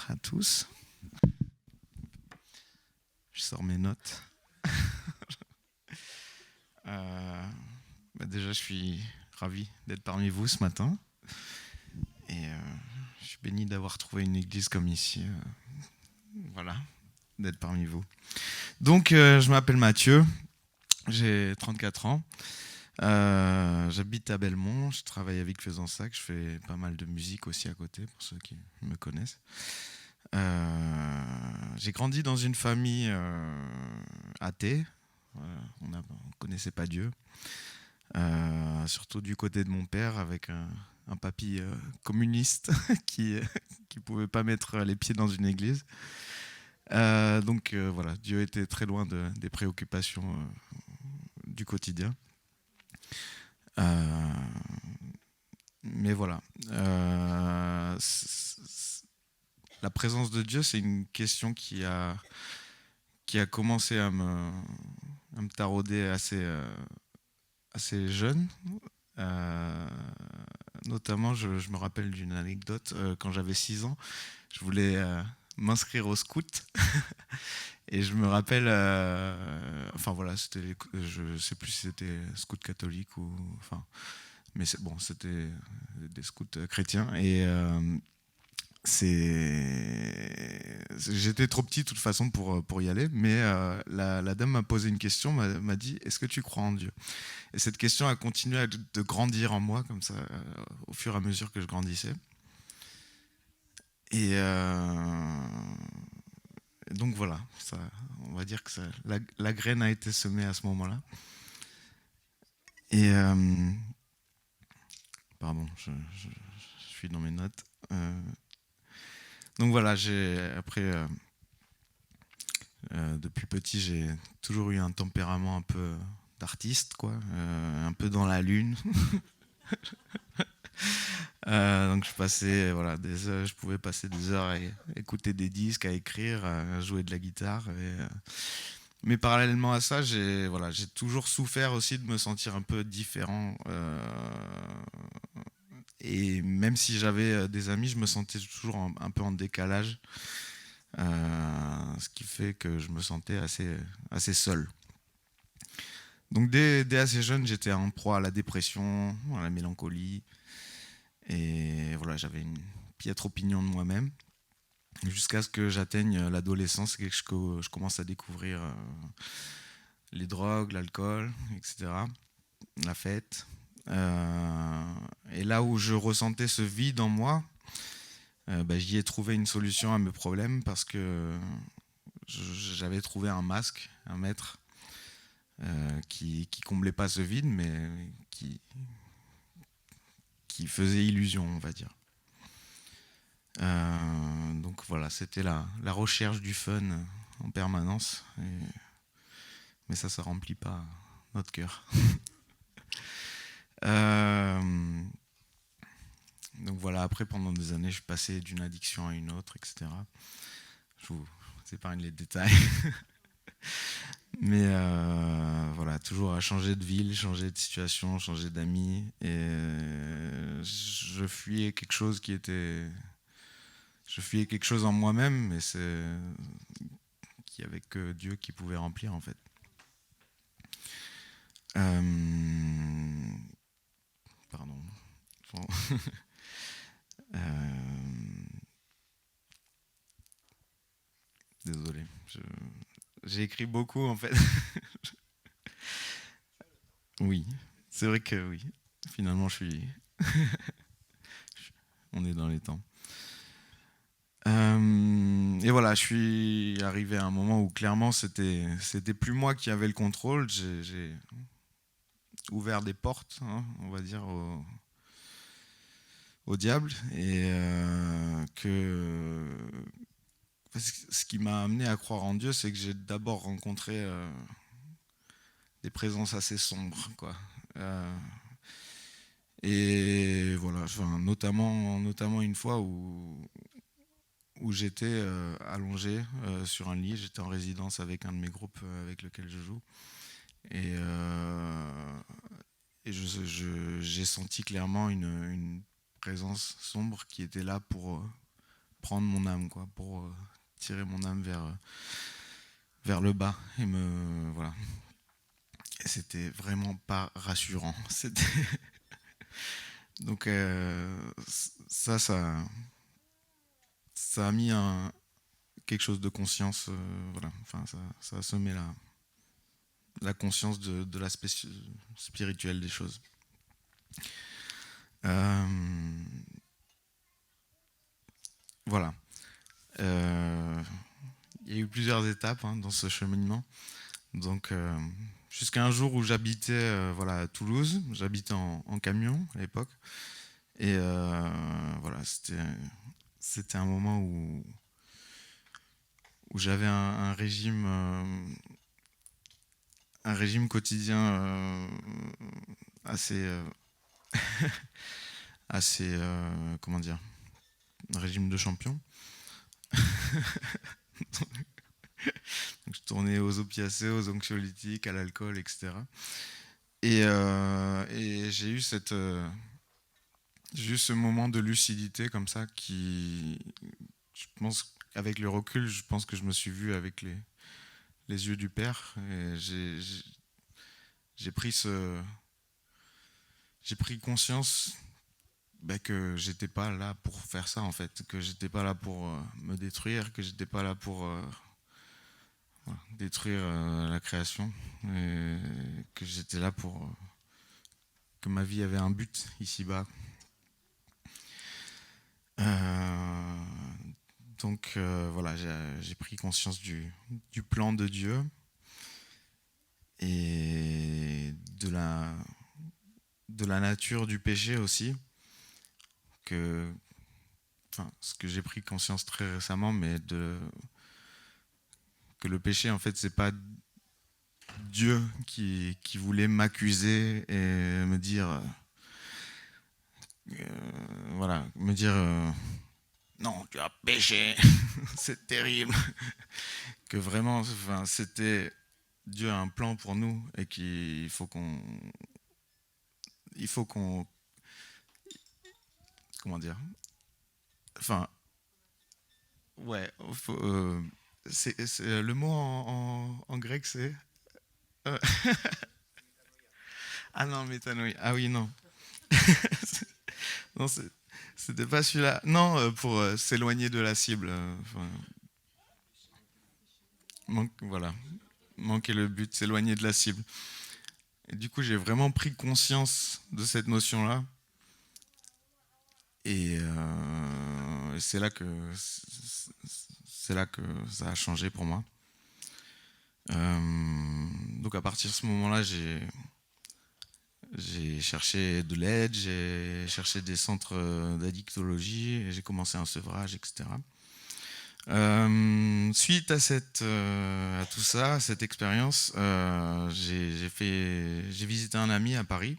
à tous. Je sors mes notes. Déjà, je suis ravi d'être parmi vous ce matin. Et je suis béni d'avoir trouvé une église comme ici. Voilà, d'être parmi vous. Donc, je m'appelle Mathieu. J'ai 34 ans. J'habite à Belmont. Je travaille avec Fezensac. Je fais pas mal de musique aussi à côté, pour ceux qui me connaissent. J'ai grandi dans une famille athée. On ne connaissait pas Dieu. Surtout du côté de mon père, avec un papy communiste qui pouvait pas mettre les pieds dans une église. Donc voilà, Dieu était très loin des préoccupations du quotidien. Mais voilà. La présence de Dieu, c'est une question qui a commencé à me tarauder assez jeune. Notamment, je me rappelle d'une anecdote. Quand j'avais 6 ans, je voulais m'inscrire au scout. Et je me rappelle, enfin voilà, je sais plus si c'était scout catholique ou, enfin, mais c'était des scouts chrétiens. Et j'étais trop petit de toute façon pour y aller, mais la dame m'a posé une question, m'a dit: est-ce que tu crois en Dieu? Et cette question a continué de grandir en moi, comme ça, au fur et à mesure que je grandissais. Et donc voilà, on va dire que la graine a été semée à ce moment-là. Et pardon, je suis dans mes notes. Donc voilà, depuis petit, j'ai toujours eu un tempérament un peu d'artiste, quoi, un peu dans la lune. Donc je pouvais passer des heures à écouter des disques, à écrire, à jouer de la guitare. Mais parallèlement à ça, j'ai toujours souffert aussi de me sentir un peu différent. Et même si j'avais des amis, je me sentais toujours un peu en décalage. Ce qui fait que je me sentais assez seul. Donc dès assez jeune, j'étais en proie à la dépression, à la mélancolie. Et voilà, j'avais une piètre opinion de moi-même. Jusqu'à ce que j'atteigne l'adolescence et que je commence à découvrir les drogues, l'alcool, etc. La fête. Et là où je ressentais ce vide en moi, j'y ai trouvé une solution à mes problèmes parce que j'avais trouvé un masque, un maître qui comblait pas ce vide, mais qui faisait illusion, on va dire. Donc voilà, c'était la recherche du fun en permanence, mais ça remplit pas notre cœur. Donc voilà, après pendant des années, je suis passé d'une addiction à une autre, etc. Je vous épargne les détails. Mais voilà, toujours à changer de ville, changer de situation, changer d'amis. Et je fuyais quelque chose en moi-même, mais qu'il n'y avait que Dieu qui pouvait remplir, en fait. Pardon. Bon. Désolé. J'ai écrit beaucoup, en fait. Oui, c'est vrai que oui. Finalement, on est dans les temps. Et voilà, je suis arrivé à un moment où clairement c'était plus moi qui avais le contrôle. J'ai ouvert des portes, hein, on va dire, au diable, et ce qui m'a amené à croire en Dieu, c'est que j'ai d'abord rencontré des présences assez sombres, quoi. Et voilà, enfin, notamment une fois où j'étais allongé sur un lit. J'étais en résidence avec un de mes groupes avec lequel je joue. Et j'ai senti clairement une présence sombre qui était là pour prendre mon âme, quoi, pour tirer mon âme vers le bas. Voilà. Et c'était vraiment pas rassurant. Donc ça a mis quelque chose de conscience. Voilà. Enfin, ça a semé la conscience de l'aspect spirituel des choses. Voilà. Il y a eu plusieurs étapes dans ce cheminement. Donc, jusqu'à un jour où j'habitais à Toulouse. J'habitais en camion à l'époque. Et voilà, c'était un moment où j'avais un régime quotidien assez, comment dire, un régime de champion. Donc, je tournais aux opiacés, aux anxiolytiques, à l'alcool, etc. Et j'ai eu ce moment de lucidité comme ça qui, je pense, avec le recul, je pense que je me suis vu avec les yeux du Père. Et j'ai pris conscience que j'étais pas là pour faire ça, en fait, que j'étais pas là pour me détruire, que j'étais pas là pour détruire la création, et que j'étais là pour que ma vie avait un but ici-bas. Donc voilà, j'ai pris conscience du plan de Dieu et de la nature du péché aussi, ce que j'ai pris conscience très récemment, mais que le péché, en fait, c'est pas Dieu qui voulait m'accuser et me dire non, tu as péché, c'est terrible. Que vraiment, c'était Dieu a un plan pour nous et qu'il faut qu'on comment dire, enfin ouais, c'est le mot en grec, c'est ah non, métanoïa. Ah oui, non. Non, c'était pas celui-là. Non, pour s'éloigner de la cible. Voilà. Manquer le but, s'éloigner de la cible. Et du coup, j'ai vraiment pris conscience de cette notion-là. Et c'est là que ça a changé pour moi. Donc à partir de ce moment-là, j'ai cherché de l'aide, j'ai cherché des centres d'addictologie, et j'ai commencé un sevrage, etc. Suite à tout ça, cette expérience, j'ai visité un ami à Paris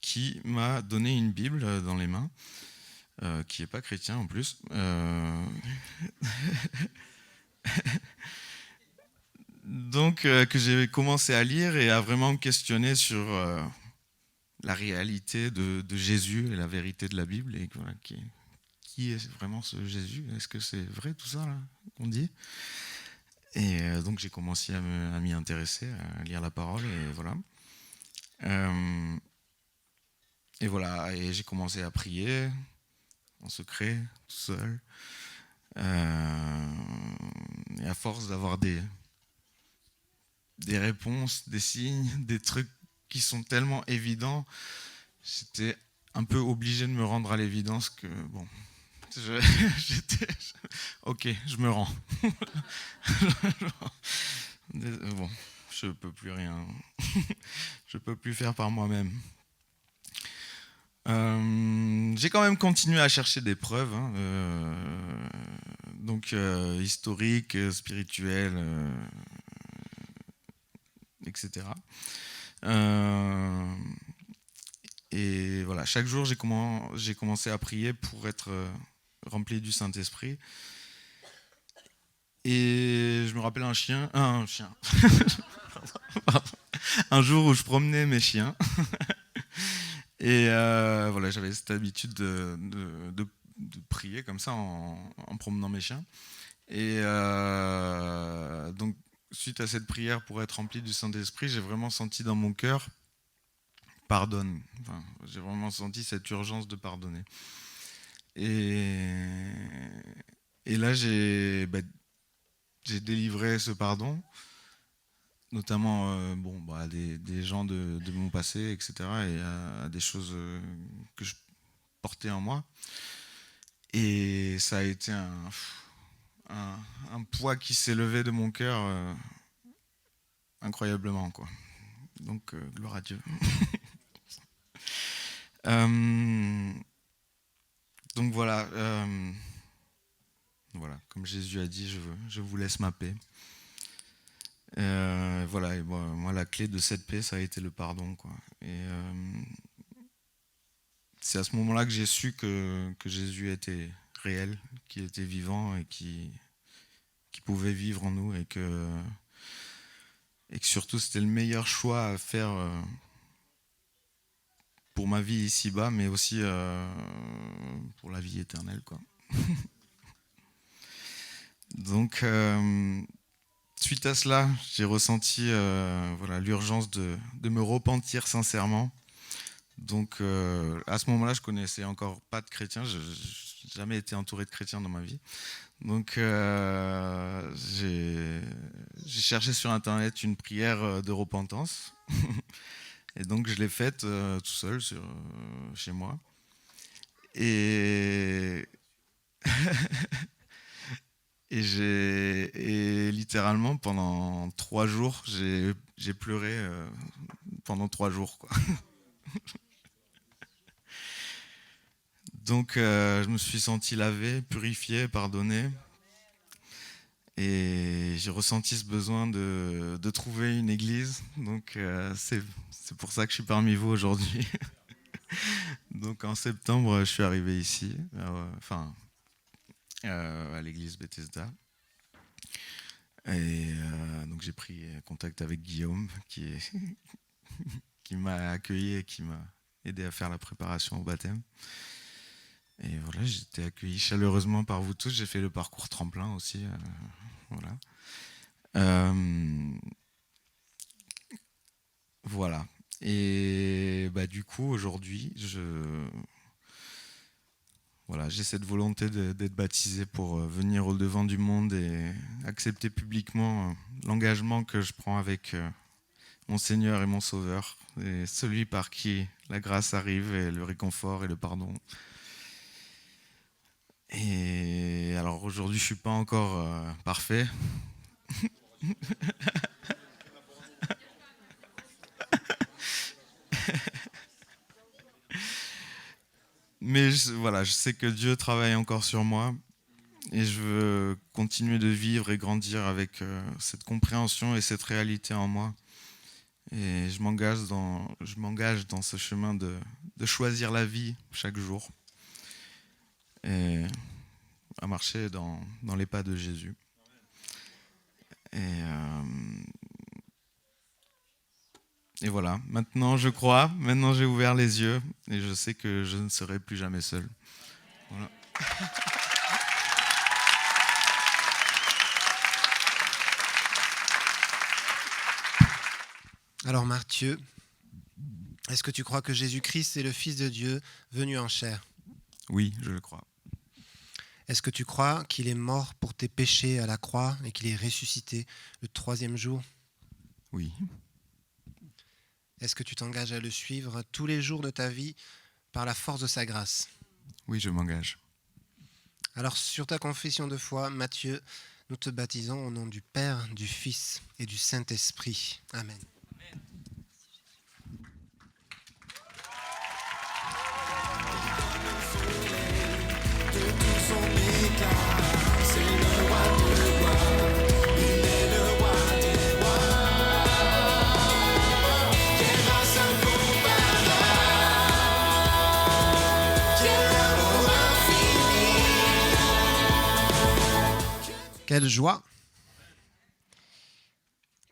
qui m'a donné une Bible dans les mains, qui n'est pas chrétien en plus. Donc que j'ai commencé à lire et à vraiment me questionner sur la réalité de Jésus et la vérité de la Bible, et voilà, qui est vraiment ce Jésus? Est-ce que c'est vrai tout ça là, qu'on dit? Et donc j'ai commencé à m'y intéresser, à lire la parole, et voilà. Et voilà, et j'ai commencé à prier en secret, tout seul. Et à force d'avoir des réponses, des signes, des trucs qui sont tellement évidents, j'étais un peu obligé de me rendre à l'évidence que bon, ok, je me rends. Bon, je peux plus rien, je peux plus faire par moi-même. J'ai quand même continué à chercher des preuves, donc historiques, spirituelles, etc. Et voilà, chaque jour j'ai commencé à prier pour être rempli du Saint-Esprit. Et je me rappelle un chien. Un jour où je promenais mes chiens. Et voilà, j'avais cette habitude de prier comme ça en promenant mes chiens. Et donc, suite à cette prière pour être rempli du Saint-Esprit, j'ai vraiment senti dans mon cœur, pardonne. Enfin, j'ai vraiment senti cette urgence de pardonner. Et là, j'ai délivré ce pardon, notamment à des gens de mon passé, etc., et à des choses que je portais en moi. Et ça a été un poids qui s'est levé de mon cœur incroyablement, quoi. Donc, gloire à Dieu. Donc voilà, comme Jésus a dit, je vous laisse ma paix. Voilà, et moi la clé de cette paix, ça a été le pardon, quoi. Et c'est à ce moment-là que j'ai su que Jésus était réel, qu'il était vivant et qui pouvait vivre en nous, et que surtout c'était le meilleur choix à faire pour ma vie ici-bas, mais aussi pour la vie éternelle, quoi. Donc, suite à cela, j'ai ressenti l'urgence de me repentir sincèrement. Donc, à ce moment-là, je connaissais encore pas de chrétiens. Je n'ai jamais été entouré de chrétiens dans ma vie. Donc, j'ai cherché sur Internet une prière de repentance. Et donc, je l'ai faite tout seul chez moi. Et et littéralement, pendant 3 jours, j'ai pleuré pendant 3 jours, quoi. Donc, je me suis senti lavé, purifié, pardonné. Et j'ai ressenti ce besoin de trouver une église. Donc, c'est pour ça que je suis parmi vous aujourd'hui. Donc, en septembre, je suis arrivé ici, à l'église Bethesda. Et donc, j'ai pris contact avec Guillaume, qui m'a accueilli et qui m'a aidé à faire la préparation au baptême. Et voilà, j'ai été accueilli chaleureusement par vous tous. J'ai fait le parcours tremplin aussi. Voilà. Et du coup, aujourd'hui, j'ai cette volonté d'être baptisé pour venir au devant du monde et accepter publiquement l'engagement que je prends avec mon Seigneur et mon Sauveur, et celui par qui la grâce arrive, et le réconfort et le pardon. Et alors aujourd'hui, je ne suis pas encore parfait. Mais je sais que Dieu travaille encore sur moi, et je veux continuer de vivre et grandir avec cette compréhension et cette réalité en moi. Et je m'engage dans ce chemin de choisir la vie chaque jour, et à marcher dans les pas de Jésus. Et voilà, maintenant je crois, maintenant j'ai ouvert les yeux, et je sais que je ne serai plus jamais seul. Voilà. Alors Mathieu, est-ce que tu crois que Jésus-Christ est le Fils de Dieu venu en chair ? Oui, je le crois. Est-ce que tu crois qu'il est mort pour tes péchés à la croix et qu'il est ressuscité le 3e jour ? Oui. Est-ce que tu t'engages à le suivre tous les jours de ta vie par la force de sa grâce ? Oui, je m'engage. Alors sur ta confession de foi, Mathieu, nous te baptisons au nom du Père, du Fils et du Saint-Esprit. Amen. Quelle joie!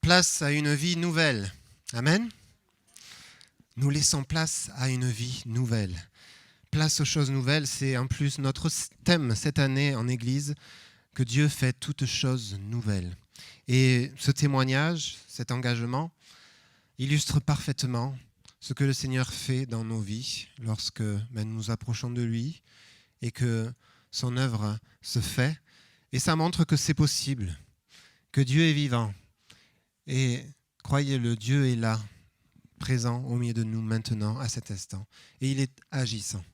Place à une vie nouvelle. Amen. Nous laissons place à une vie nouvelle. Place aux choses nouvelles, c'est en plus notre thème cette année en Église, que Dieu fait toutes choses nouvelles. Et ce témoignage, cet engagement, illustre parfaitement ce que le Seigneur fait dans nos vies lorsque nous nous approchons de lui et que son œuvre se fait. Et ça montre que c'est possible, que Dieu est vivant. Et croyez-le, Dieu est là, présent au milieu de nous maintenant, à cet instant. Et il est agissant.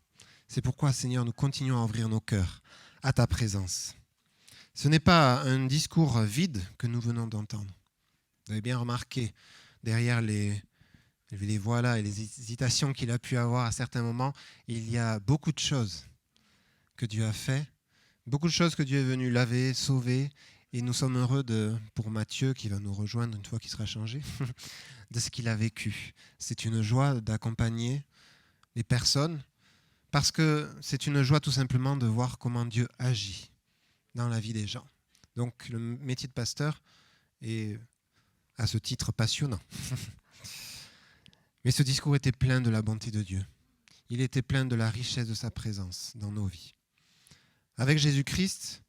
C'est pourquoi, Seigneur, nous continuons à ouvrir nos cœurs à ta présence. Ce n'est pas un discours vide que nous venons d'entendre. Vous avez bien remarqué, derrière les voilà et les hésitations qu'il a pu avoir à certains moments, il y a beaucoup de choses que Dieu a fait, beaucoup de choses que Dieu est venu laver, sauver, et nous sommes heureux pour Matthieu qui va nous rejoindre une fois qu'il sera changé, de ce qu'il a vécu. C'est une joie d'accompagner les personnes, parce que c'est une joie tout simplement de voir comment Dieu agit dans la vie des gens. Donc le métier de pasteur est à ce titre passionnant. Mais ce discours était plein de la bonté de Dieu. Il était plein de la richesse de sa présence dans nos vies. Avec Jésus-Christ,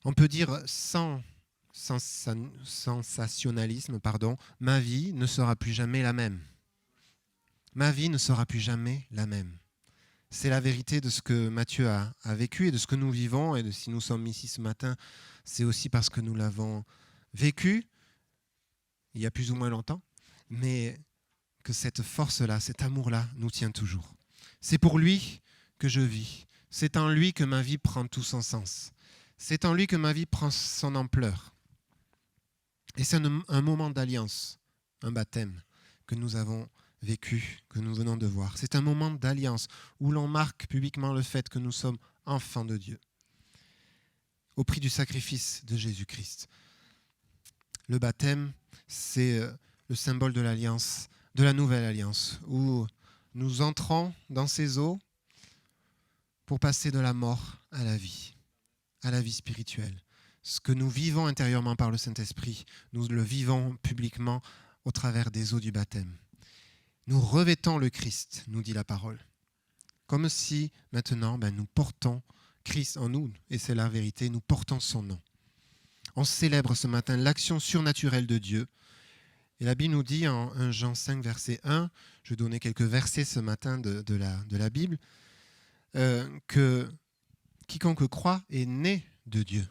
on peut dire sans sensationnalisme, ma vie ne sera plus jamais la même. Ma vie ne sera plus jamais la même. C'est la vérité de ce que Matthieu a vécu et de ce que nous vivons. Et si nous sommes ici ce matin, c'est aussi parce que nous l'avons vécu il y a plus ou moins longtemps, mais que cette force-là, cet amour-là nous tient toujours. C'est pour lui que je vis. C'est en lui que ma vie prend tout son sens. C'est en lui que ma vie prend son ampleur. Et c'est un moment d'alliance, un baptême que nous avons vécu, que nous venons de voir. C'est un moment d'alliance où l'on marque publiquement le fait que nous sommes enfants de Dieu, au prix du sacrifice de Jésus-Christ. Le baptême, c'est le symbole de l'alliance, de la nouvelle alliance, où nous entrons dans ces eaux pour passer de la mort à la vie spirituelle. Ce que nous vivons intérieurement par le Saint-Esprit, nous le vivons publiquement au travers des eaux du baptême. Nous revêtons le Christ, nous dit la parole. Comme si maintenant, nous portons Christ en nous, et c'est la vérité, nous portons son nom. On célèbre ce matin l'action surnaturelle de Dieu. Et la Bible nous dit en 1 Jean 5, verset 1, je vais donner quelques versets ce matin de la Bible, que quiconque croit est né de Dieu.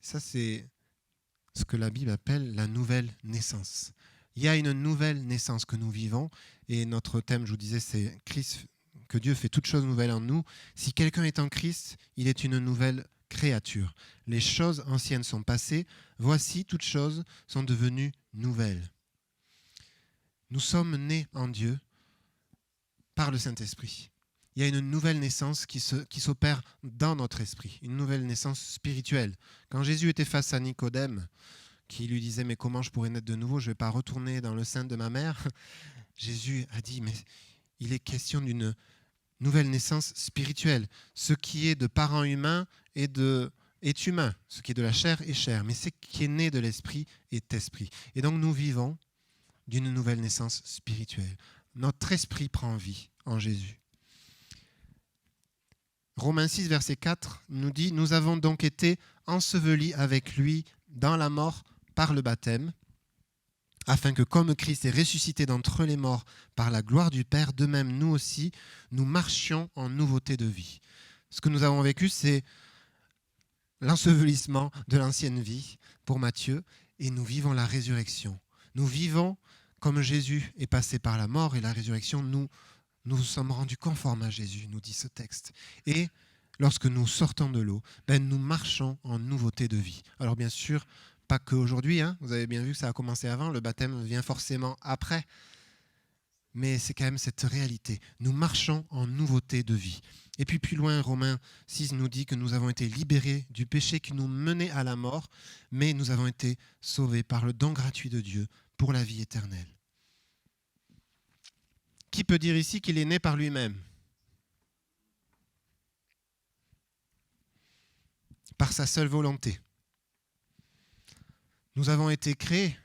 Ça, c'est ce que la Bible appelle la nouvelle naissance. Il y a une nouvelle naissance que nous vivons, et notre thème, je vous disais, c'est Christ, que Dieu fait toutes choses nouvelles en nous. Si quelqu'un est en Christ, il est une nouvelle créature. Les choses anciennes sont passées, voici, toutes choses sont devenues nouvelles. Nous sommes nés en Dieu par le Saint-Esprit. Il y a une nouvelle naissance qui s'opère dans notre esprit, une nouvelle naissance spirituelle. Quand Jésus était face à Nicodème, qui lui disait « Mais comment je pourrais naître de nouveau? Je ne vais pas retourner dans le sein de ma mère. » Jésus a dit « Mais il est question d'une nouvelle naissance spirituelle. Ce qui est de parents humains est humain. Ce qui est de la chair est chair. Mais ce qui est né de l'esprit est esprit. » Et donc nous vivons d'une nouvelle naissance spirituelle. Notre esprit prend vie en Jésus. Romains 6, verset 4 nous dit « Nous avons donc été ensevelis avec lui dans la mort par le baptême, afin que comme Christ est ressuscité d'entre les morts par la gloire du Père, de même nous aussi, nous marchions en nouveauté de vie. » Ce que nous avons vécu, c'est l'ensevelissement de l'ancienne vie pour Matthieu, et nous vivons la résurrection. Nous vivons comme Jésus est passé par la mort et la résurrection, nous sommes rendus conformes à Jésus, nous dit ce texte. Et lorsque nous sortons de l'eau, nous marchons en nouveauté de vie. Alors bien sûr, pas qu'aujourd'hui, vous avez bien vu que ça a commencé avant, le baptême vient forcément après, mais c'est quand même cette réalité. Nous marchons en nouveauté de vie. Et puis plus loin, Romains 6 nous dit que nous avons été libérés du péché qui nous menait à la mort, mais nous avons été sauvés par le don gratuit de Dieu pour la vie éternelle. Qui peut dire ici qu'il est né par lui-même? Par sa seule volonté. Nous avons été créés.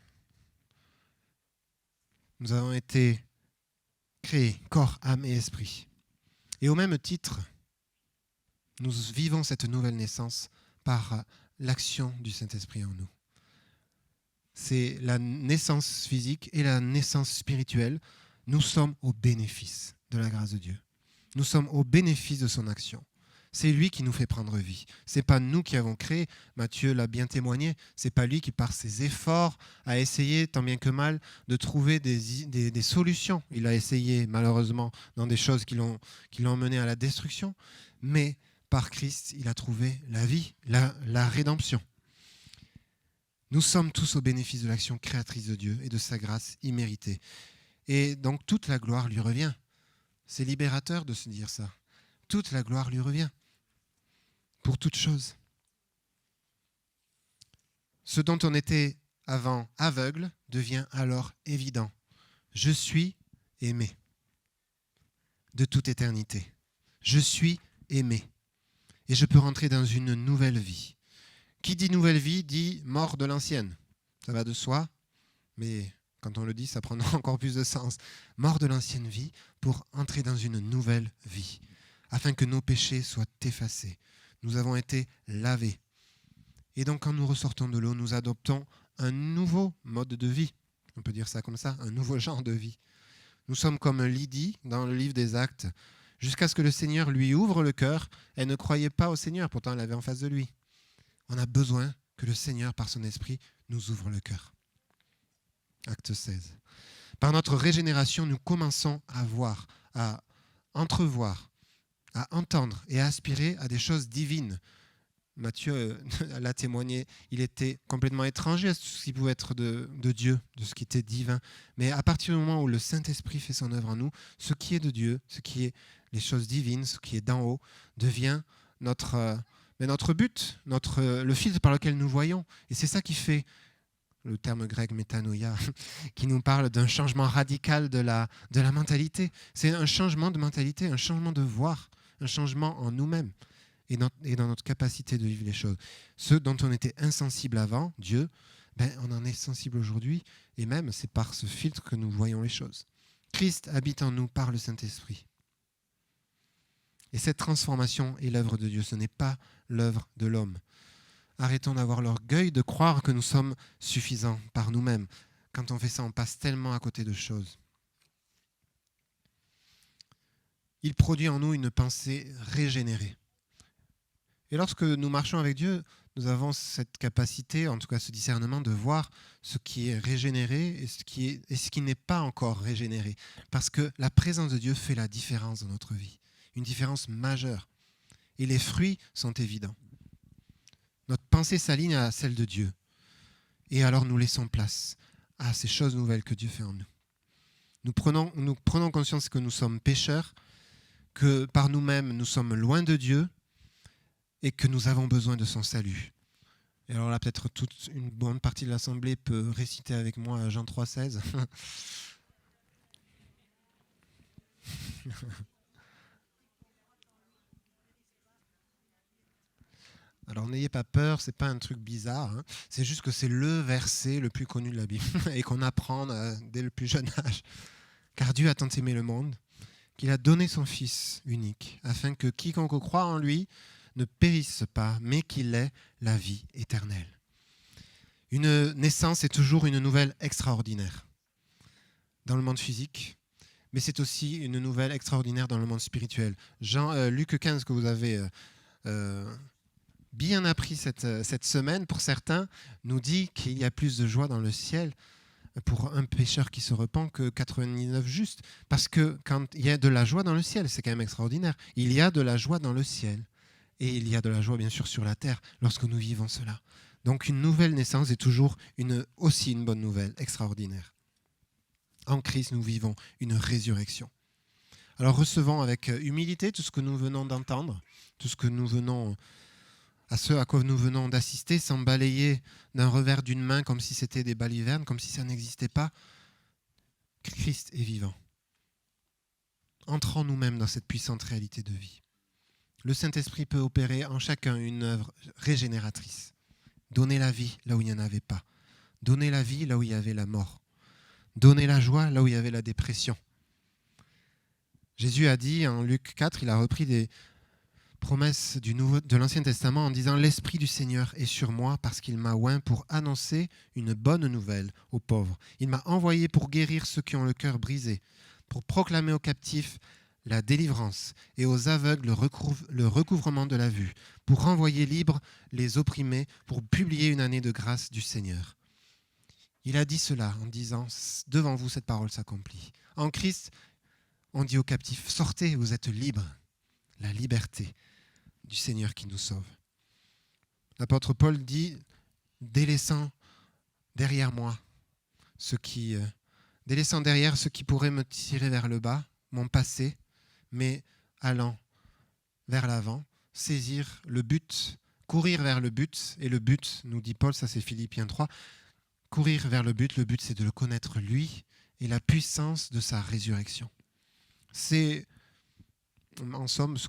Nous avons été créés, corps, âme et esprit. Et au même titre, nous vivons cette nouvelle naissance par l'action du Saint-Esprit en nous. C'est la naissance physique et la naissance spirituelle. Nous sommes au bénéfice de la grâce de Dieu. Nous sommes au bénéfice de son action. C'est lui qui nous fait prendre vie. Ce n'est pas nous qui avons créé. Matthieu l'a bien témoigné. Ce n'est pas lui qui, par ses efforts, a essayé, tant bien que mal, de trouver des solutions. Il a essayé, malheureusement, dans des choses qui l'ont mené à la destruction. Mais par Christ, il a trouvé la vie, la rédemption. Nous sommes tous au bénéfice de l'action créatrice de Dieu et de sa grâce imméritée. Et donc toute la gloire lui revient. C'est libérateur de se dire ça. Toute la gloire lui revient. Pour toute chose. Ce dont on était avant aveugle devient alors évident. Je suis aimé de toute éternité. Je suis aimé. Et je peux rentrer dans une nouvelle vie. Qui dit nouvelle vie dit mort de l'ancienne. Ça va de soi, mais quand on le dit, ça prend encore plus de sens. Mort de l'ancienne vie pour entrer dans une nouvelle vie, afin que nos péchés soient effacés. Nous avons été lavés. Et donc, quand nous ressortons de l'eau, nous adoptons un nouveau mode de vie. On peut dire ça comme ça, un nouveau genre de vie. Nous sommes comme Lydie dans le livre des Actes, jusqu'à ce que le Seigneur lui ouvre le cœur. Elle ne croyait pas au Seigneur, pourtant elle l'avait en face de lui. On a besoin que le Seigneur, par son esprit, nous ouvre le cœur. Acte 16. Par notre régénération, nous commençons à voir, à entrevoir, à entendre et à aspirer à des choses divines. Matthieu l'a témoigné, il était complètement étranger à ce qui pouvait être de Dieu, de ce qui était divin. Mais à partir du moment où le Saint-Esprit fait son œuvre en nous, ce qui est de Dieu, ce qui est les choses divines, ce qui est d'en haut, devient notre but, le filtre par lequel nous voyons. Et c'est ça qui fait le terme grec métanoïa, qui nous parle d'un changement radical de la mentalité. C'est un changement de mentalité, un changement de voir, un changement en nous-mêmes et dans notre capacité de vivre les choses. Ce dont on était insensible avant, Dieu, on en est sensible aujourd'hui, et même c'est par ce filtre que nous voyons les choses. Christ habite en nous par le Saint-Esprit. Et cette transformation est l'œuvre de Dieu, ce n'est pas l'œuvre de l'homme. Arrêtons d'avoir l'orgueil de croire que nous sommes suffisants par nous-mêmes. Quand on fait ça, on passe tellement à côté de choses. Il produit en nous une pensée régénérée. Et lorsque nous marchons avec Dieu, nous avons cette capacité, en tout cas ce discernement, de voir ce qui est régénéré et ce qui n'est pas encore régénéré. Parce que la présence de Dieu fait la différence dans notre vie. Une différence majeure. Et les fruits sont évidents. Notre pensée s'aligne à celle de Dieu. Et alors nous laissons place à ces choses nouvelles que Dieu fait en nous. Nous prenons conscience que nous sommes pécheurs, que par nous-mêmes nous sommes loin de Dieu et que nous avons besoin de son salut. Et alors là, peut-être toute une bonne partie de l'Assemblée peut réciter avec moi Jean 3,16. Alors n'ayez pas peur, c'est pas un truc bizarre, hein. C'est juste que c'est le verset le plus connu de la Bible et qu'on apprend dès le plus jeune âge. Car Dieu a tant aimé le monde qu'il a donné son Fils unique, afin que quiconque croit en lui ne périsse pas, mais qu'il ait la vie éternelle. Une naissance est toujours une nouvelle extraordinaire dans le monde physique, mais c'est aussi une nouvelle extraordinaire dans le monde spirituel. Luc 15 que vous avez bien appris cette semaine, pour certains, nous dit qu'il y a plus de joie dans le ciel pour un pécheur qui se repent que 99 justes. Parce que quand il y a de la joie dans le ciel, c'est quand même extraordinaire. Il y a de la joie dans le ciel. Et il y a de la joie, bien sûr, sur la terre lorsque nous vivons cela. Donc une nouvelle naissance est toujours aussi une bonne nouvelle, extraordinaire. En Christ, nous vivons une résurrection. Alors recevons avec humilité tout ce que nous venons d'entendre, tout ce que nous venons à ce à quoi nous venons d'assister, sans balayer d'un revers d'une main comme si c'était des balivernes, comme si ça n'existait pas. Christ est vivant. Entrons nous-mêmes dans cette puissante réalité de vie. Le Saint-Esprit peut opérer en chacun une œuvre régénératrice. Donner la vie là où il n'y en avait pas. Donner la vie là où il y avait la mort. Donner la joie là où il y avait la dépression. Jésus a dit en Luc 4, il a repris des promesses de l'Ancien Testament en disant « L'Esprit du Seigneur est sur moi parce qu'il m'a oint pour annoncer une bonne nouvelle aux pauvres. Il m'a envoyé pour guérir ceux qui ont le cœur brisé, pour proclamer aux captifs la délivrance et aux aveugles le recouvrement de la vue, pour renvoyer libres les opprimés, pour publier une année de grâce du Seigneur. » Il a dit cela en disant « Devant vous, cette parole s'accomplit. » En Christ, on dit aux captifs « Sortez, vous êtes libres. » La liberté du Seigneur qui nous sauve. L'apôtre Paul dit « Délaissant derrière ce qui pourrait me tirer vers le bas, mon passé, mais allant vers l'avant, saisir le but, courir vers le but. » Et le but, nous dit Paul, ça c'est Philippiens 3, courir vers le but c'est de le connaître lui et la puissance de sa résurrection. C'est en somme ce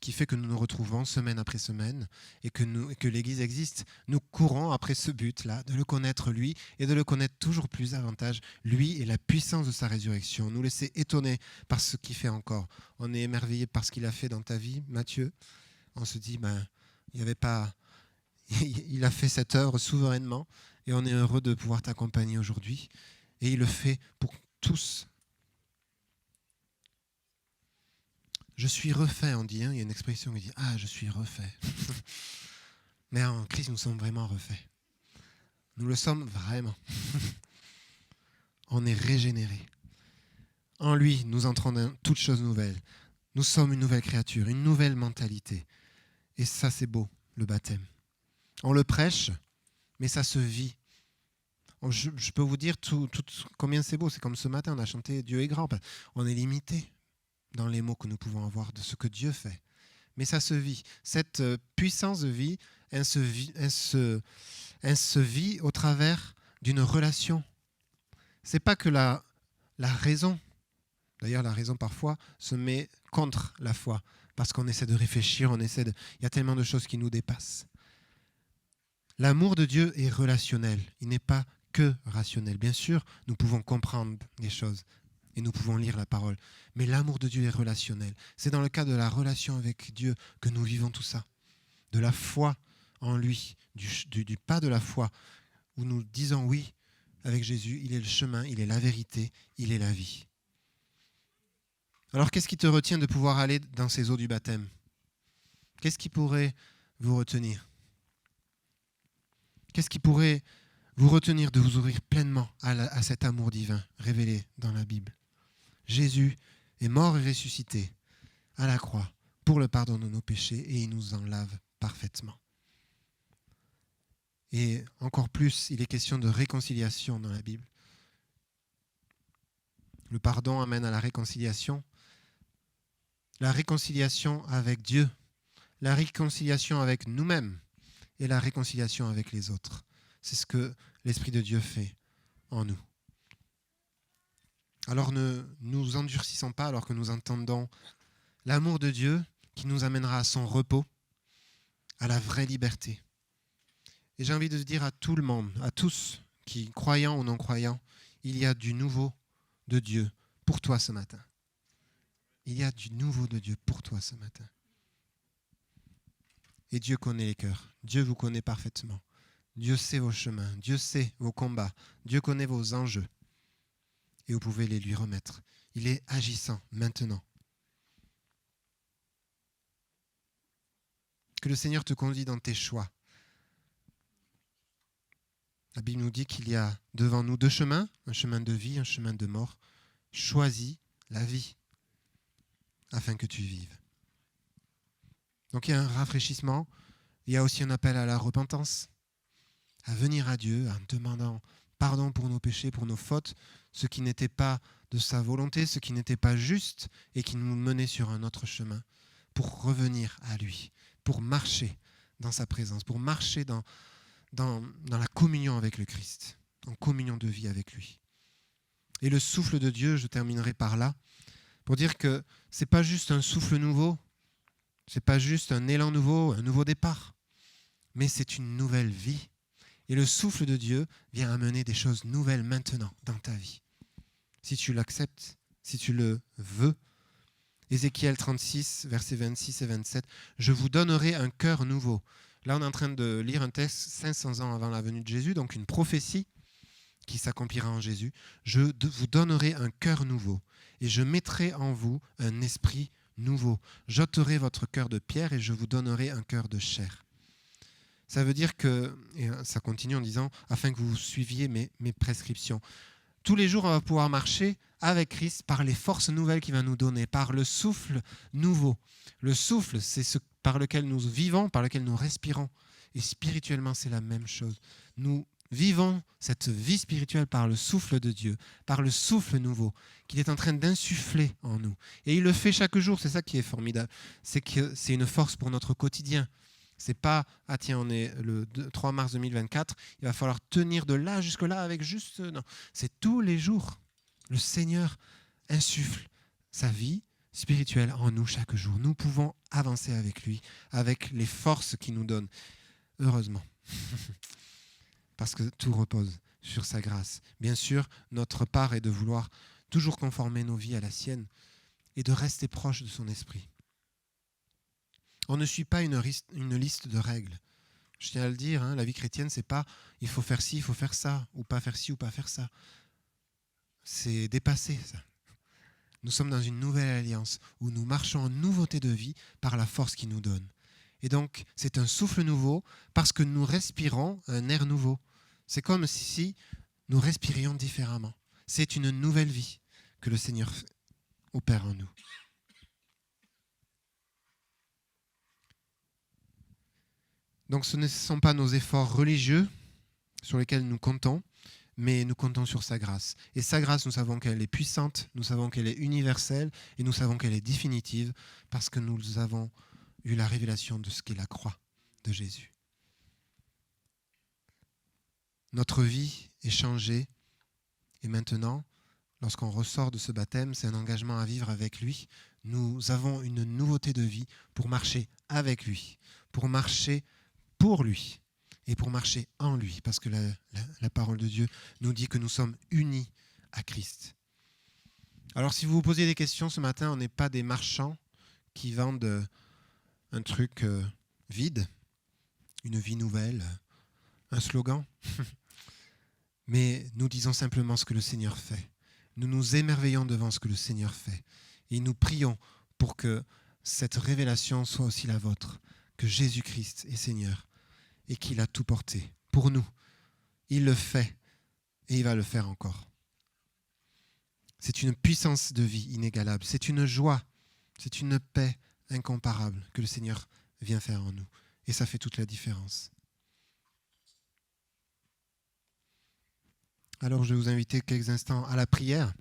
qui fait que nous nous retrouvons semaine après semaine et que l'Église existe. Nous courons après ce but-là, de le connaître lui et de le connaître toujours plus davantage, lui et la puissance de sa résurrection. Nous laisser étonner par ce qu'il fait encore. On est émerveillé par ce qu'il a fait dans ta vie, Matthieu. On se dit, il a fait cette œuvre souverainement et on est heureux de pouvoir t'accompagner aujourd'hui. Et il le fait pour tous. Je suis refait, on dit. Il y a une expression qui dit « Ah, je suis refait ». Mais en Christ, nous sommes vraiment refaits. Nous le sommes vraiment. On est régénérés. En lui, nous entrons dans toutes choses nouvelles. Nous sommes une nouvelle créature, une nouvelle mentalité. Et ça, c'est beau, le baptême. On le prêche, mais ça se vit. Je peux vous dire combien c'est beau. C'est comme ce matin, on a chanté « Dieu est grand ». On est limité dans les mots que nous pouvons avoir de ce que Dieu fait. Mais ça se vit. Cette puissance de vie, elle se vit au travers d'une relation. C'est pas que la raison, d'ailleurs la raison parfois se met contre la foi, parce qu'on essaie de réfléchir, il y a tellement de choses qui nous dépassent. L'amour de Dieu est relationnel, il n'est pas que rationnel. Bien sûr, nous pouvons comprendre des choses, et nous pouvons lire la parole. Mais l'amour de Dieu est relationnel. C'est dans le cadre de la relation avec Dieu que nous vivons tout ça. De la foi en lui, du pas de la foi, où nous disons oui avec Jésus, il est le chemin, il est la vérité, il est la vie. Alors qu'est-ce qui te retient de pouvoir aller dans ces eaux du baptême ? Qu'est-ce qui pourrait vous retenir ? Qu'est-ce qui pourrait vous retenir de vous ouvrir pleinement à cet amour divin révélé dans la Bible ? Jésus est mort et ressuscité à la croix pour le pardon de nos péchés et il nous en lave parfaitement. Et encore plus, il est question de réconciliation dans la Bible. Le pardon amène à la réconciliation avec Dieu, la réconciliation avec nous-mêmes et la réconciliation avec les autres. C'est ce que l'Esprit de Dieu fait en nous. Alors ne nous endurcissons pas alors que nous entendons l'amour de Dieu qui nous amènera à son repos, à la vraie liberté. Et j'ai envie de dire à tout le monde, à tous, qui croyants ou non croyants, il y a du nouveau de Dieu pour toi ce matin. Il y a du nouveau de Dieu pour toi ce matin. Et Dieu connaît les cœurs. Dieu vous connaît parfaitement. Dieu sait vos chemins. Dieu sait vos combats. Dieu connaît vos enjeux. Et vous pouvez les lui remettre. Il est agissant maintenant. Que le Seigneur te conduise dans tes choix. La Bible nous dit qu'il y a devant nous deux chemins, un chemin de vie, un chemin de mort. Choisis la vie afin que tu vives. Donc il y a un rafraîchissement, il y a aussi un appel à la repentance, à venir à Dieu en demandant pardon pour nos péchés, pour nos fautes, ce qui n'était pas de sa volonté, ce qui n'était pas juste et qui nous menait sur un autre chemin, pour revenir à lui, pour marcher dans sa présence, pour marcher dans la communion avec le Christ, en communion de vie avec lui. Et le souffle de Dieu, je terminerai par là, pour dire que ce n'est pas juste un souffle nouveau, ce n'est pas juste un élan nouveau, un nouveau départ, mais c'est une nouvelle vie. Et le souffle de Dieu vient amener des choses nouvelles maintenant dans ta vie. Si tu l'acceptes, si tu le veux, Ézéchiel 36, versets 26 et 27. « Je vous donnerai un cœur nouveau. » Là, on est en train de lire un texte 500 ans avant la venue de Jésus, donc une prophétie qui s'accomplira en Jésus. « Je vous donnerai un cœur nouveau et je mettrai en vous un esprit nouveau. J'ôterai votre cœur de pierre et je vous donnerai un cœur de chair. » Ça veut dire que, et ça continue en disant, afin que vous suiviez mes prescriptions. Tous les jours, on va pouvoir marcher avec Christ par les forces nouvelles qu'il va nous donner, par le souffle nouveau. Le souffle, c'est ce par lequel nous vivons, par lequel nous respirons. Et spirituellement, c'est la même chose. Nous vivons cette vie spirituelle par le souffle de Dieu, par le souffle nouveau qu'il est en train d'insuffler en nous. Et il le fait chaque jour, c'est ça qui est formidable. C'est que c'est une force pour notre quotidien. C'est pas, ah tiens, on est le 3 mars 2024, il va falloir tenir de là jusque là avec juste... Non, c'est tous les jours. Le Seigneur insuffle sa vie spirituelle en nous chaque jour. Nous pouvons avancer avec lui, avec les forces qu'il nous donne. Heureusement. Parce que tout repose sur sa grâce. Bien sûr, notre part est de vouloir toujours conformer nos vies à la sienne et de rester proche de son esprit. On ne suit pas une liste de règles. Je tiens à le dire, la vie chrétienne, c'est pas il faut faire ci, il faut faire ça, ou pas faire ci, ou pas faire ça. C'est dépassé, ça. Nous sommes dans une nouvelle alliance où nous marchons en nouveauté de vie par la force qu'il nous donne. Et donc, c'est un souffle nouveau parce que nous respirons un air nouveau. C'est comme si nous respirions différemment. C'est une nouvelle vie que le Seigneur opère en nous. Donc ce ne sont pas nos efforts religieux sur lesquels nous comptons, mais nous comptons sur sa grâce. Et sa grâce, nous savons qu'elle est puissante, nous savons qu'elle est universelle, et nous savons qu'elle est définitive, parce que nous avons eu la révélation de ce qu'est la croix de Jésus. Notre vie est changée, et maintenant, lorsqu'on ressort de ce baptême, c'est un engagement à vivre avec lui. Nous avons une nouveauté de vie pour marcher avec lui, pour marcher pour lui et pour marcher en lui, parce que la parole de Dieu nous dit que nous sommes unis à Christ. Alors si vous vous posez des questions ce matin, on n'est pas des marchands qui vendent un truc vide, une vie nouvelle, un slogan, mais nous disons simplement ce que le Seigneur fait. Nous nous émerveillons devant ce que le Seigneur fait et nous prions pour que cette révélation soit aussi la vôtre, que Jésus-Christ est Seigneur et qu'il a tout porté pour nous. Il le fait et il va le faire encore. C'est une puissance de vie inégalable, c'est une joie, c'est une paix incomparable que le Seigneur vient faire en nous. Et ça fait toute la différence. Alors je vais vous inviter quelques instants à la prière,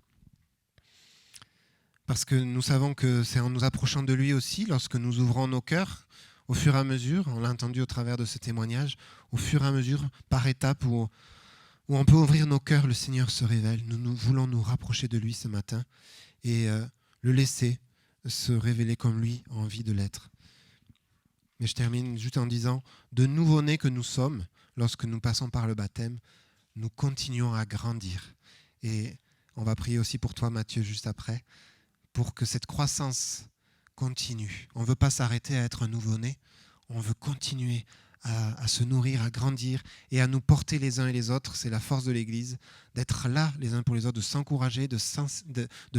parce que nous savons que c'est en nous approchant de lui aussi, lorsque nous ouvrons nos cœurs, au fur et à mesure, on l'a entendu au travers de ce témoignage, au fur et à mesure, par étapes où on peut ouvrir nos cœurs, le Seigneur se révèle. Nous voulons nous rapprocher de lui ce matin et le laisser se révéler comme lui a envie de l'être. Mais je termine juste en disant, de nouveau-nés que nous sommes, lorsque nous passons par le baptême, nous continuons à grandir. Et on va prier aussi pour toi, Mathieu, juste après, pour que cette croissance continue. On ne veut pas s'arrêter à être un nouveau-né, on veut continuer à se nourrir, à grandir et à nous porter les uns et les autres. C'est la force de l'Église, d'être là les uns pour les autres, de s'encourager, de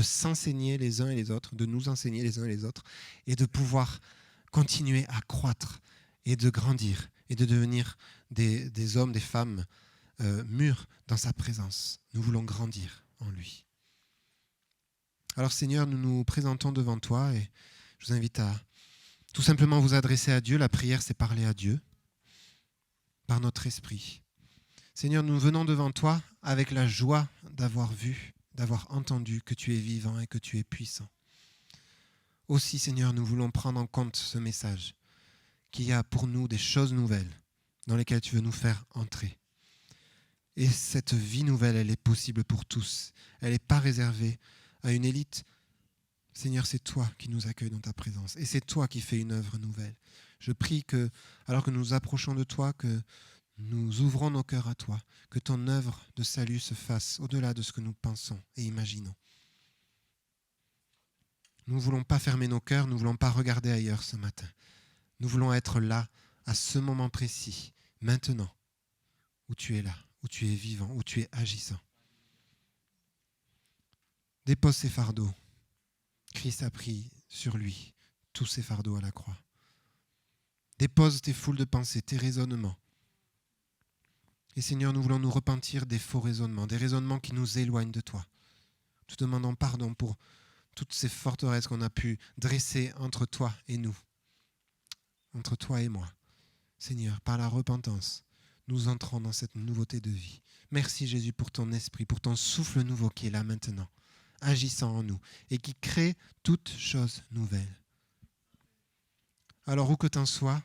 s'enseigner les uns et les autres, de nous enseigner les uns et les autres et de pouvoir continuer à croître et de grandir et de devenir des hommes, des femmes mûrs dans sa présence. Nous voulons grandir en lui. Alors Seigneur, nous nous présentons devant toi et je vous invite à tout simplement vous adresser à Dieu. La prière, c'est parler à Dieu par notre esprit. Seigneur, nous venons devant toi avec la joie d'avoir vu, d'avoir entendu que tu es vivant et que tu es puissant. Aussi, Seigneur, nous voulons prendre en compte ce message, qu'il y a pour nous des choses nouvelles dans lesquelles tu veux nous faire entrer. Et cette vie nouvelle, elle est possible pour tous. Elle n'est pas réservée à une élite. Seigneur, c'est toi qui nous accueilles dans ta présence et c'est toi qui fais une œuvre nouvelle. Je prie que, alors que nous nous approchons de toi, que nous ouvrons nos cœurs à toi, que ton œuvre de salut se fasse au-delà de ce que nous pensons et imaginons. Nous ne voulons pas fermer nos cœurs, nous ne voulons pas regarder ailleurs ce matin. Nous voulons être là, à ce moment précis, maintenant, où tu es là, où tu es vivant, où tu es agissant. Dépose ces fardeaux. Christ a pris sur lui tous ces fardeaux à la croix. Dépose tes foules de pensées, tes raisonnements. Et Seigneur, nous voulons nous repentir des faux raisonnements, des raisonnements qui nous éloignent de toi. Nous te demandons pardon pour toutes ces forteresses qu'on a pu dresser entre toi et nous, entre toi et moi. Seigneur, par la repentance, nous entrons dans cette nouveauté de vie. Merci Jésus pour ton esprit, pour ton souffle nouveau qui est là maintenant, agissant en nous et qui crée toutes choses nouvelles. Alors où que tu en sois,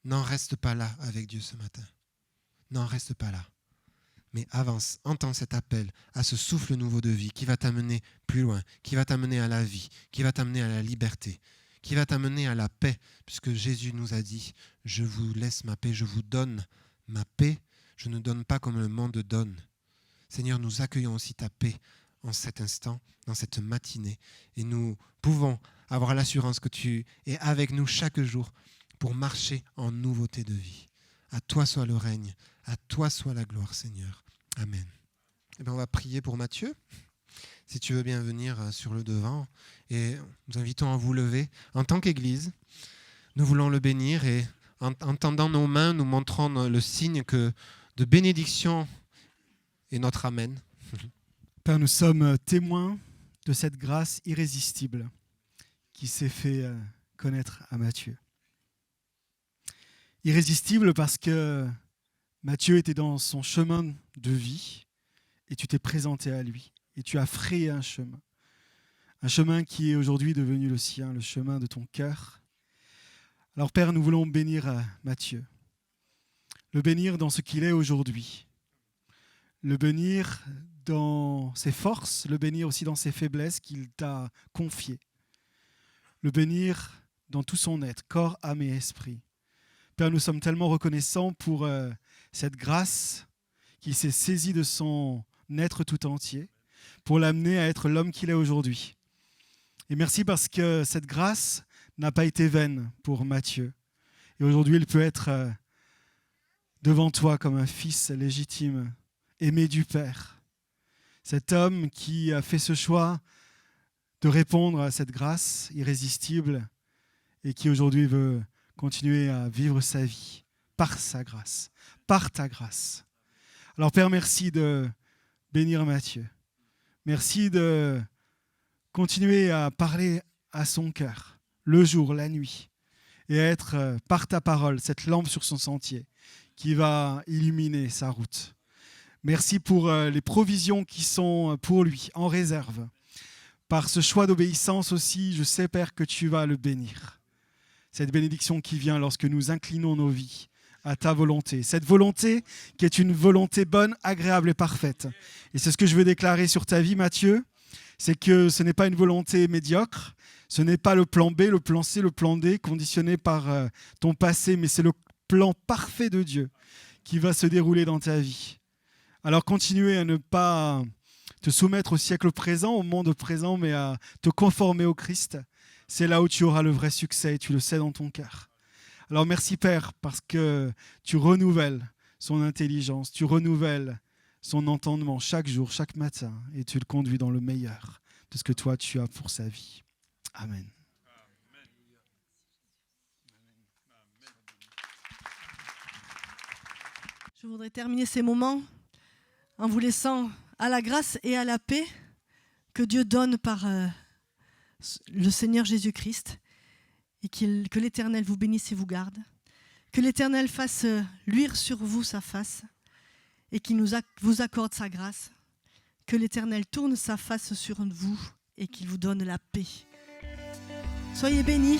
n'en reste pas là avec Dieu ce matin. N'en reste pas là. Mais avance, entends cet appel à ce souffle nouveau de vie qui va t'amener plus loin, qui va t'amener à la vie, qui va t'amener à la liberté, qui va t'amener à la paix, puisque Jésus nous a dit « Je vous laisse ma paix, je vous donne ma paix, je ne donne pas comme le monde donne. » Seigneur, nous accueillons aussi ta paix en cet instant, dans cette matinée, et nous pouvons avoir l'assurance que tu es avec nous chaque jour pour marcher en nouveauté de vie. À toi soit le règne, à toi soit la gloire, Seigneur. Amen. Eh bien, on va prier pour Mathieu. Si tu veux bien venir sur le devant. Et nous invitons à vous lever. En tant qu'Église, nous voulons le bénir et en tendant nos mains, nous montrons le signe que de bénédiction est notre Amen. Père, nous sommes témoins de cette grâce irrésistible qui s'est fait connaître à Matthieu. Irrésistible parce que Matthieu était dans son chemin de vie et tu t'es présenté à lui et tu as frayé un chemin qui est aujourd'hui devenu le sien, le chemin de ton cœur. Alors Père, nous voulons bénir Matthieu, le bénir dans ce qu'il est aujourd'hui, le bénir dans ses forces, le bénir aussi dans ses faiblesses qu'il t'a confiées, le bénir dans tout son être, corps, âme et esprit. Père, nous sommes tellement reconnaissants pour cette grâce qui s'est saisie de son être tout entier pour l'amener à être l'homme qu'il est aujourd'hui. Et merci parce que cette grâce n'a pas été vaine pour Matthieu. Et aujourd'hui, il peut être devant toi comme un fils légitime, aimé du Père. Cet homme qui a fait ce choix de répondre à cette grâce irrésistible et qui aujourd'hui veut continuer à vivre sa vie par sa grâce, par ta grâce. Alors Père, merci de bénir Matthieu. Merci de continuer à parler à son cœur, le jour, la nuit, et être par ta parole, cette lampe sur son sentier qui va illuminer sa route. Merci pour les provisions qui sont pour lui en réserve. Par ce choix d'obéissance aussi, je sais, Père, que tu vas le bénir. Cette bénédiction qui vient lorsque nous inclinons nos vies à ta volonté. Cette volonté qui est une volonté bonne, agréable et parfaite. Et c'est ce que je veux déclarer sur ta vie, Matthieu, c'est que ce n'est pas une volonté médiocre, ce n'est pas le plan B, le plan C, le plan D conditionné par ton passé, mais c'est le plan parfait de Dieu qui va se dérouler dans ta vie. Alors continuez à ne pas te soumettre au siècle présent, au monde présent, mais à te conformer au Christ. C'est là où tu auras le vrai succès et tu le sais dans ton cœur. Alors merci Père parce que tu renouvelles son intelligence, tu renouvelles son entendement chaque jour, chaque matin et tu le conduis dans le meilleur de ce que toi tu as pour sa vie. Amen. Je voudrais terminer ces moments en vous laissant à la grâce et à la paix que Dieu donne par le Seigneur Jésus-Christ et que l'Éternel vous bénisse et vous garde, que l'Éternel fasse luire sur vous sa face et qu'il vous accorde sa grâce, que l'Éternel tourne sa face sur vous et qu'il vous donne la paix. Soyez bénis.